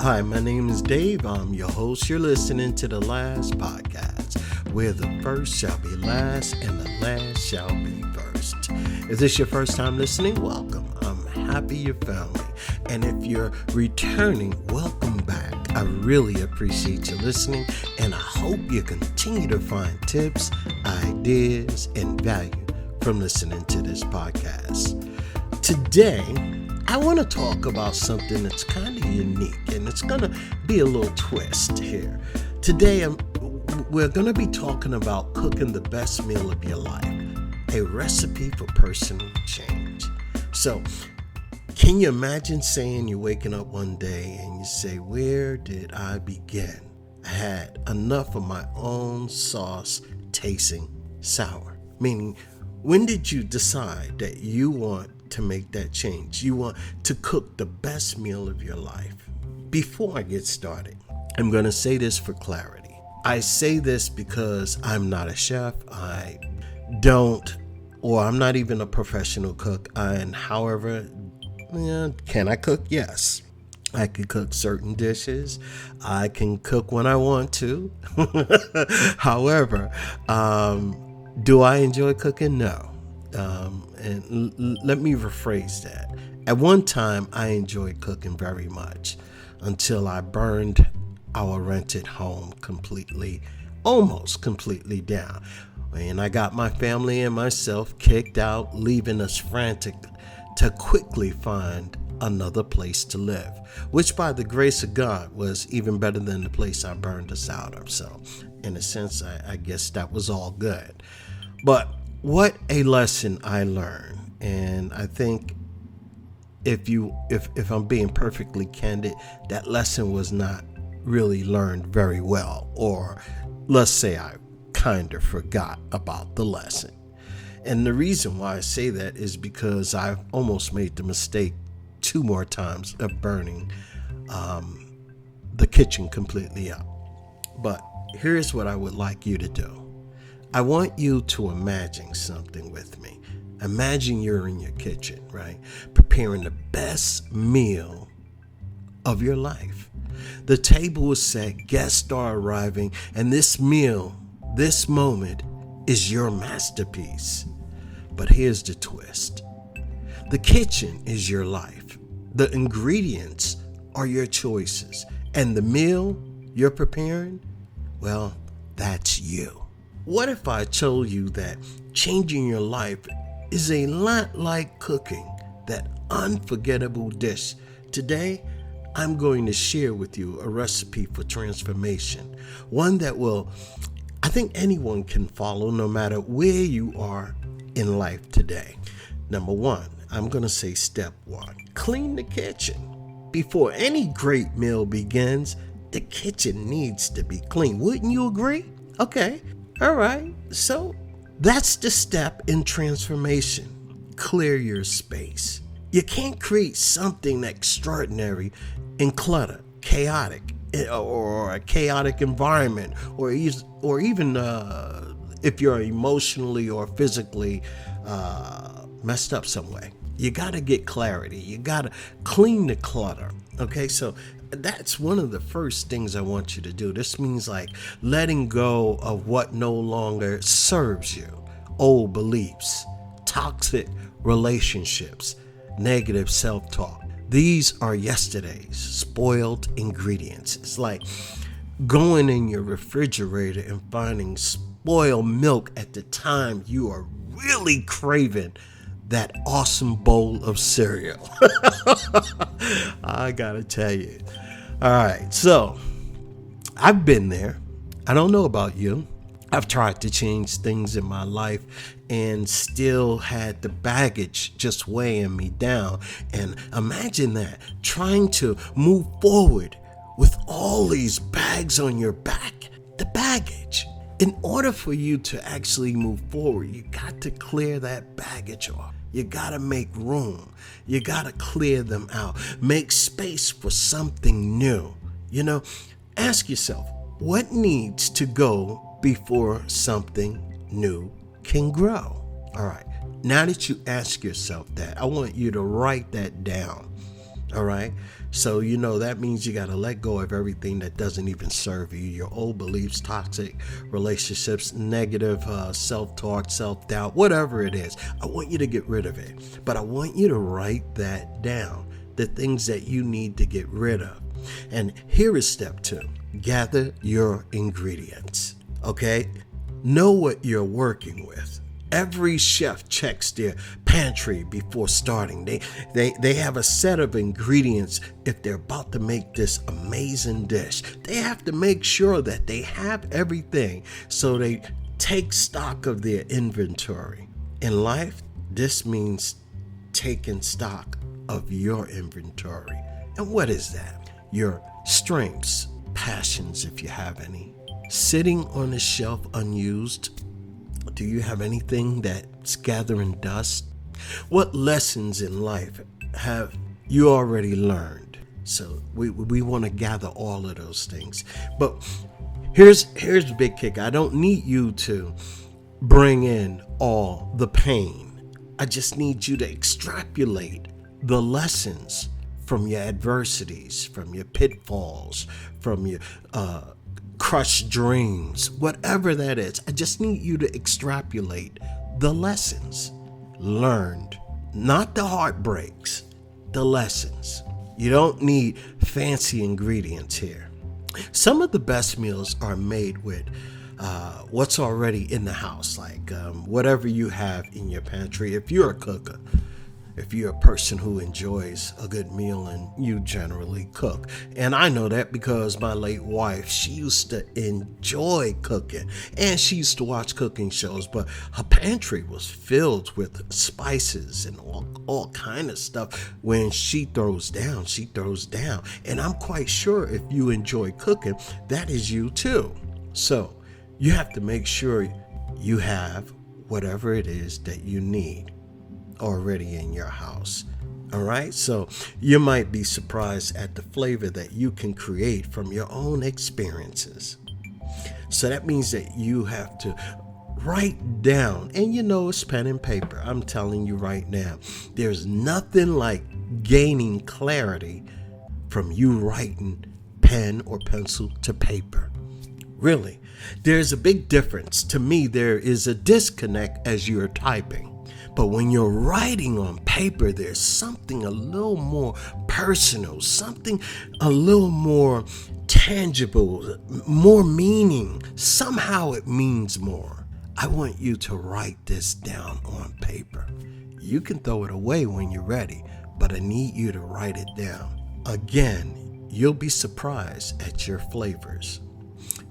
Hi, my name is Dave. I'm your host. You're listening to The Last Podcast, where the first shall be last and the last shall be first. If this is your first time listening, welcome. I'm happy you found me. And if you're returning, welcome back. I really appreciate you listening, and I hope you continue to find tips, ideas, and value from listening to this podcast. Today, I want to talk about something that's kind of unique, and it's going to be a little twist here. Today, we're going to be talking about cooking the best meal of your life, a recipe for personal change. So, can you imagine saying you're waking up one day and you say, where did I begin? I had enough of my own sauce tasting sour. Meaning, when did you decide that you want to make that change? You want to cook the best meal of your life. Before I get started, I'm going to say this for clarity. I say this because I'm not a chef. I'm not even a professional cook. Can I cook? Yes. I can cook certain dishes. I can cook when I want to. However, do I enjoy cooking? No. And let me rephrase that. At one time, I enjoyed cooking very much until I burned our rented home almost completely down. And I got my family and myself kicked out, leaving us frantic to quickly find another place to live, which by the grace of God was even better than the place I burned us out of. So in a sense, I guess that was all good. But what a lesson I learned. And I think if I'm being perfectly candid, that lesson was not really learned very well, or let's say I kind of forgot about the lesson. And the reason why I say that is because I've almost made the mistake 2 more times of burning the kitchen completely up. But here's what I would like you to do. I want you to imagine something with me. Imagine you're in your kitchen, right? Preparing the best meal of your life. The table is set, guests are arriving, and this moment is your masterpiece. But here's the twist. The kitchen is your life. The ingredients are your choices. And the meal you're preparing, well, that's you. What if I told you that changing your life is a lot like cooking that unforgettable dish? Today, I'm going to share with you a recipe for transformation. One that I think anyone can follow no matter where you are in life today. Number 1, I'm going to say step 1, clean the kitchen. Before any great meal begins, the kitchen needs to be clean. Wouldn't you agree? Okay. All right, so that's the step in transformation. Clear your space. You can't create something extraordinary in clutter, chaotic, or a chaotic environment, or even if you're emotionally or physically messed up some way. You got to get clarity. You got to clean the clutter. Okay, so that's one of the first things I want you to do. This means like letting go of what no longer serves you. Old beliefs, toxic relationships, negative self-talk. These are yesterday's spoiled ingredients. It's like going in your refrigerator and finding spoiled milk at the time you are really craving that awesome bowl of cereal. I gotta tell you. All right, so I've been there. I don't know about you. I've tried to change things in my life and still had the baggage just weighing me down. And imagine that, trying to move forward with all these bags on your back, the baggage. In order for you to actually move forward, you got to clear that baggage off. You got to make room. You got to clear them out. Make space for something new. Ask yourself, what needs to go before something new can grow? All right. Now that you ask yourself that, I want you to write that down. All right. So, that means you got to let go of everything that doesn't even serve you, your old beliefs, toxic relationships, negative self talk, self doubt, whatever it is. I want you to get rid of it. But I want you to write that down, the things that you need to get rid of. And here is step 2: gather your ingredients. Okay. Know what you're working with. Every chef checks their pantry before starting. They have a set of ingredients if they're about to make this amazing dish. They have to make sure that they have everything, so they take stock of their inventory. In life, this means taking stock of your inventory. And what is that? Your strengths, passions if you have any, sitting on the shelf unused. Do you have anything that's gathering dust? What lessons in life have you already learned? So we want to gather all of those things. But here's the big kick. I don't need you to bring in all the pain. I just need you to extrapolate the lessons from your adversities, from your pitfalls, from your crushed dreams, whatever that is. I just need you to extrapolate the lessons learned, not the heartbreaks, the lessons. You don't need fancy ingredients here. Some of the best meals are made with what's already in the house, like whatever you have in your pantry. If you're a cooker, if you're a person who enjoys a good meal, and you generally cook. And I know that because my late wife, she used to enjoy cooking, and she used to watch cooking shows, but her pantry was filled with spices and all kind of stuff. When she throws down, she throws down. And I'm quite sure if you enjoy cooking, that is you too. So you have to make sure you have whatever it is that you need already in your house. All right. So you might be surprised at the flavor that you can create from your own experiences. So that means that you have to write down, and it's pen and paper. I'm telling you right now, there's nothing like gaining clarity from you writing pen or pencil to paper. Really, there's a big difference. To me, there is a disconnect as you're typing. But when you're writing on paper, there's something a little more personal, something a little more tangible, more meaning. Somehow it means more. I want you to write this down on paper. You can throw it away when you're ready, but I need you to write it down. Again, you'll be surprised at your flavors.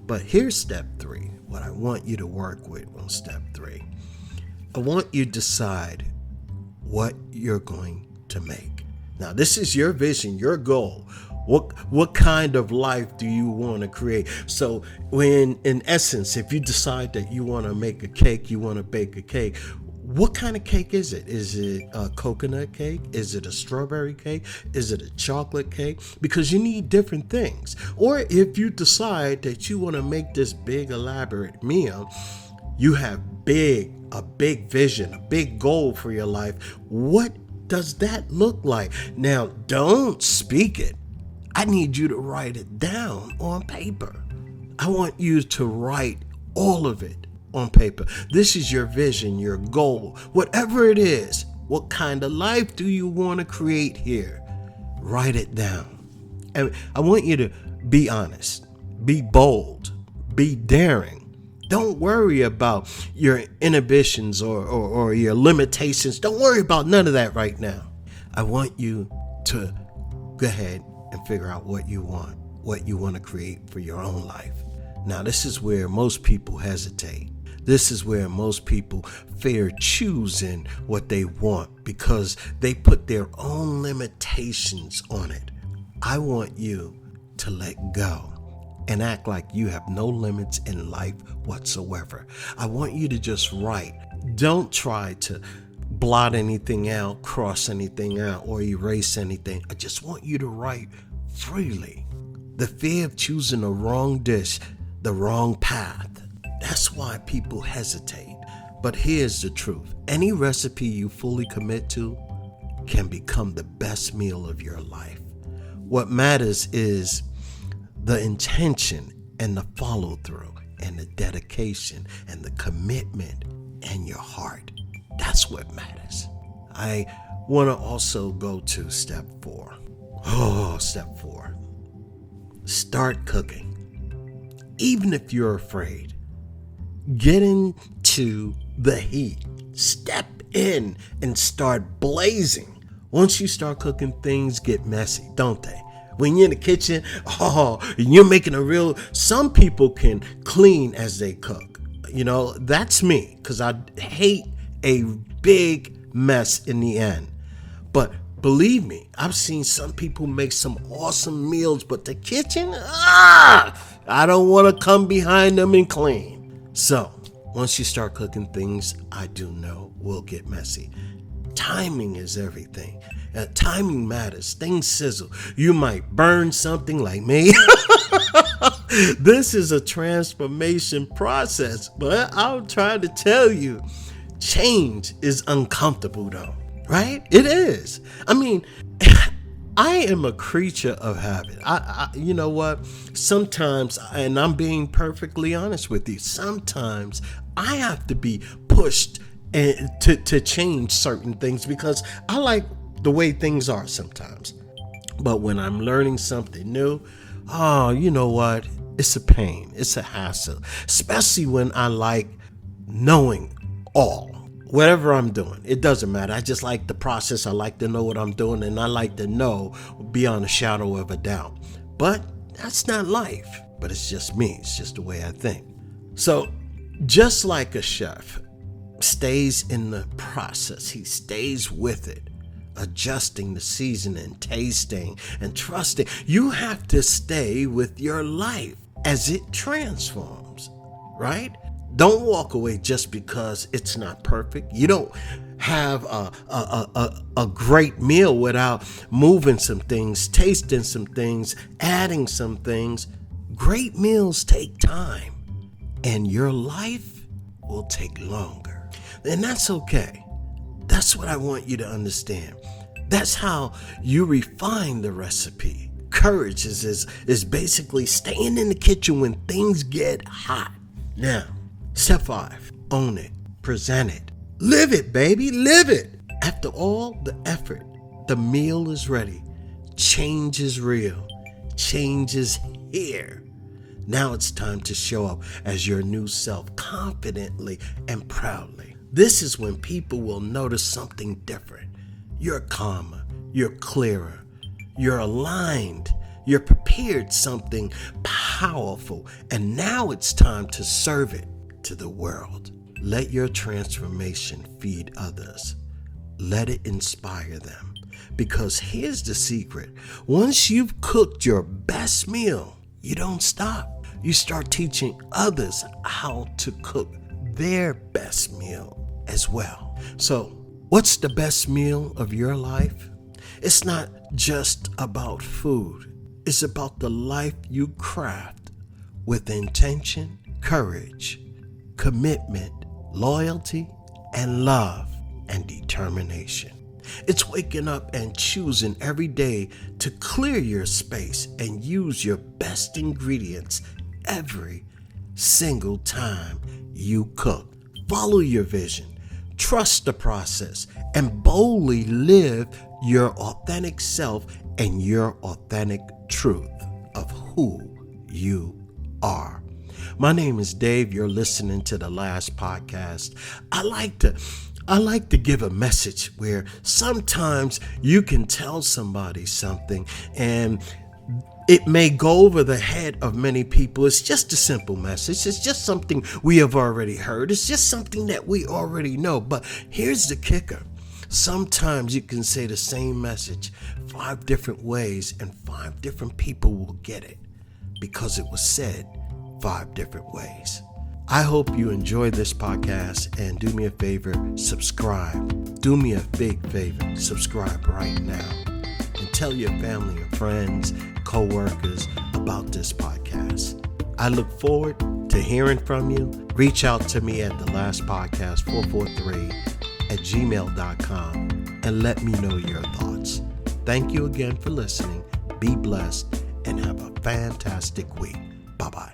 But here's step 3, what I want you to work with on step 3. I want you to decide what you're going to make. Now, this is your vision, your goal. What kind of life do you want to create? So when, in essence, if you decide that you want to make a cake, you want to bake a cake, what kind of cake is it? Is it a coconut cake? Is it a strawberry cake? Is it a chocolate cake? Because you need different things. Or if you decide that you want to make this big elaborate meal, you have a big vision, a big goal for your life. What does that look like? Now, don't speak it. I need you to write it down on paper. I want you to write all of it on paper. This is your vision, your goal, whatever it is. What kind of life do you want to create here? Write it down. And I want you to be honest, be bold, be daring. Don't worry about your inhibitions or your limitations. Don't worry about none of that right now. I want you to go ahead and figure out what you want to create for your own life. Now, this is where most people hesitate. This is where most people fear choosing what they want because they put their own limitations on it. I want you to let go and act like you have no limits in life whatsoever. I want you to just write. Don't try to blot anything out, cross anything out, or erase anything. I just want you to write freely. The fear of choosing the wrong dish, the wrong path, that's why people hesitate. But here's the truth. Any recipe you fully commit to can become the best meal of your life. What matters is the intention and the follow through and the dedication and the commitment and your heart. That's what matters. I want to also go to step 4. Step 4. Start cooking. Even if you're afraid, get into the heat. Step in and start blazing. Once you start cooking, things get messy, don't they? When you're in the kitchen, you're making some people can clean as they cook. That's me, because I hate a big mess in the end. But believe me, I've seen some people make some awesome meals, but the kitchen, I don't want to come behind them and clean. So once you start cooking, things I do know will get messy. Timing is everything. Timing matters. Things sizzle. You might burn something like me. This is a transformation process, but I'll try to tell you, change is uncomfortable though, right? It is. I mean, I am a creature of habit. You know what? Sometimes, and I'm being perfectly honest with you, sometimes I have to be pushed to change certain things because I like the way things are sometimes. But when I'm learning something new, you know what? It's a pain. It's a hassle, especially when I like knowing all. Whatever I'm doing, it doesn't matter. I just like the process. I like to know what I'm doing, and I like to know beyond a shadow of a doubt. But that's not life. But it's just me. It's just the way I think. So just like a chef stays in the process, he stays with it, adjusting the seasoning, tasting, and trusting. You have to stay with your life as it transforms, right? Don't walk away just because it's not perfect. You don't have a great meal without moving some things, tasting some things, adding some things. Great meals take time, and your life will take longer. And that's okay. That's what I want you to understand. That's how you refine the recipe. Courage is basically staying in the kitchen when things get hot. Now, step 5, own it, present it, live it, baby, live it. After all the effort, the meal is ready. Change is real. Change is here. Now it's time to show up as your new self confidently and proudly. This is when people will notice something different. You're calmer, you're clearer, you're aligned, you're prepared something powerful, and now it's time to serve it to the world. Let your transformation feed others. Let it inspire them. Because here's the secret. Once you've cooked your best meal, you don't stop. You start teaching others how to cook their best meal as well. So, what's the best meal of your life? It's not just about food. It's about the life you craft with intention, courage, commitment, loyalty, and love and determination. It's waking up and choosing every day to clear your space and use your best ingredients every single time you cook. Follow your vision, trust the process, and boldly live your authentic self and your authentic truth of who you are. My name is Dave. You're listening to the last podcast. I like to give a message where sometimes you can tell somebody something and it may go over the head of many people. It's just a simple message. It's just something we have already heard. It's just something that we already know. But here's the kicker. Sometimes you can say the same message 5 different ways and 5 different people will get it because it was said 5 different ways. I hope you enjoyed this podcast, and do me a favor, subscribe. Do me a big favor, subscribe right now. And tell your family and friends, co-workers about this podcast. I look forward to hearing from you. Reach out to me at thelastpodcast443@gmail.com, and let me know your thoughts. Thank you again for listening. Be blessed and have a fantastic week. Bye-bye.